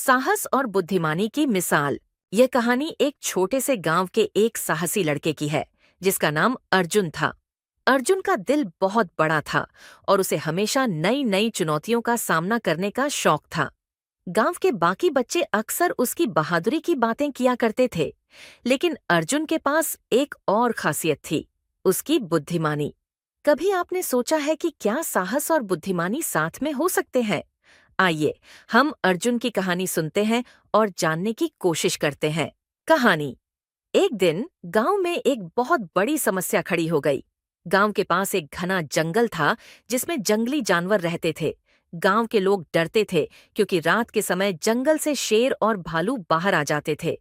साहस और बुद्धिमानी की मिसाल। यह कहानी एक छोटे से गांव के एक साहसी लड़के की है जिसका नाम अर्जुन था। अर्जुन का दिल बहुत बड़ा था और उसे हमेशा नई नई चुनौतियों का सामना करने का शौक था। गांव के बाकी बच्चे अक्सर उसकी बहादुरी की बातें किया करते थे, लेकिन अर्जुन के पास एक और खासियत थी, उसकी बुद्धिमानी। कभी आपने सोचा है कि क्या साहस और बुद्धिमानी साथ में हो सकते हैं? आइए हम अर्जुन की कहानी सुनते हैं और जानने की कोशिश करते हैं। कहानी। एक दिन गांव में एक बहुत बड़ी समस्या खड़ी हो गई। गांव के पास एक घना जंगल था जिसमें जंगली जानवर रहते थे। गांव के लोग डरते थे क्योंकि रात के समय जंगल से शेर और भालू बाहर आ जाते थे।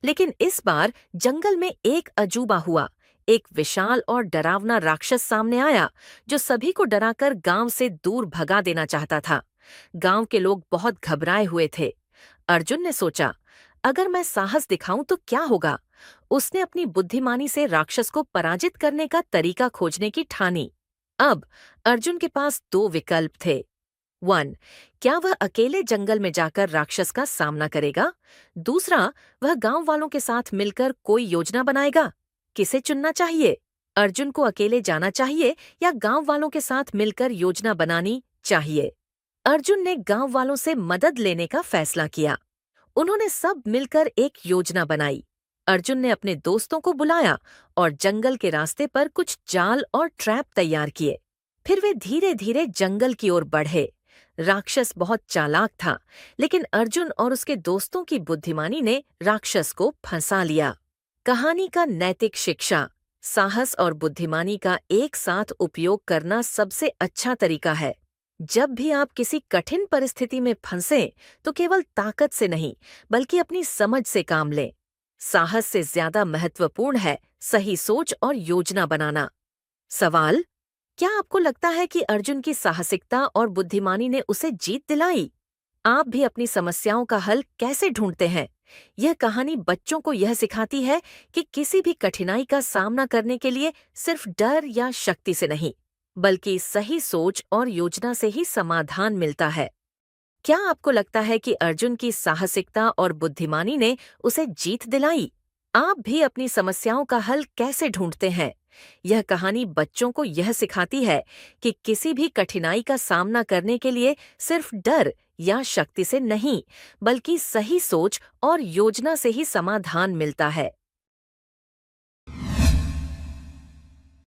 लेकिन इस बार जंगल में एक अजूबा हुआ। एक विशाल और डरावना राक्षस सामने आया जो सभी को डराकर गांव से दूर भगा देना चाहता था। गांव के लोग बहुत घबराए हुए थे। अर्जुन ने सोचा, अगर मैं साहस दिखाऊं तो क्या होगा। उसने अपनी बुद्धिमानी से राक्षस को पराजित करने का तरीका खोजने की ठानी। अब अर्जुन के पास दो विकल्प थे। 1. क्या वह अकेले जंगल में जाकर राक्षस का सामना करेगा? दूसरा, वह गांव वालों के साथ मिलकर कोई योजना बनाएगा। किसे चुनना चाहिए? अर्जुन को अकेले जाना चाहिए या गांव वालों के साथ मिलकर योजना बनानी चाहिए? अर्जुन ने गांव वालों से मदद लेने का फैसला किया। उन्होंने सब मिलकर एक योजना बनाई। अर्जुन ने अपने दोस्तों को बुलाया और जंगल के रास्ते पर कुछ जाल और ट्रैप तैयार किए। फिर वे धीरे धीरे जंगल की ओर बढ़े। राक्षस बहुत चालाक था, लेकिन अर्जुन और उसके दोस्तों की बुद्धिमानी ने राक्षस को फंसा लिया। कहानी का नैतिक शिक्षा। साहस और बुद्धिमानी का एक साथ उपयोग करना सबसे अच्छा तरीका है। जब भी आप किसी कठिन परिस्थिति में फंसें, तो केवल ताकत से नहीं, बल्कि अपनी समझ से काम लें। साहस से ज्यादा महत्वपूर्ण है सही सोच और योजना बनाना। सवाल: क्या आपको लगता है कि अर्जुन की साहसिकता और बुद्धिमानी ने उसे जीत दिलाई? आप भी अपनी समस्याओं का हल कैसे ढूंढते हैं? यह कहानी बच्चों को यह सिखाती है कि किसी भी कठिनाई का सामना करने के लिए सिर्फ डर या शक्ति से नहीं, बल्कि सही सोच और योजना से ही समाधान मिलता है। क्या आपको लगता है कि अर्जुन की साहसिकता और बुद्धिमानी ने उसे जीत दिलाई? आप भी अपनी समस्याओं का हल कैसे ढूंढते हैं? यह कहानी बच्चों को यह सिखाती है कि किसी भी कठिनाई का सामना करने के लिए सिर्फ डर या शक्ति से नहीं, बल्कि सही सोच और योजना से ही समाधान मिलता है।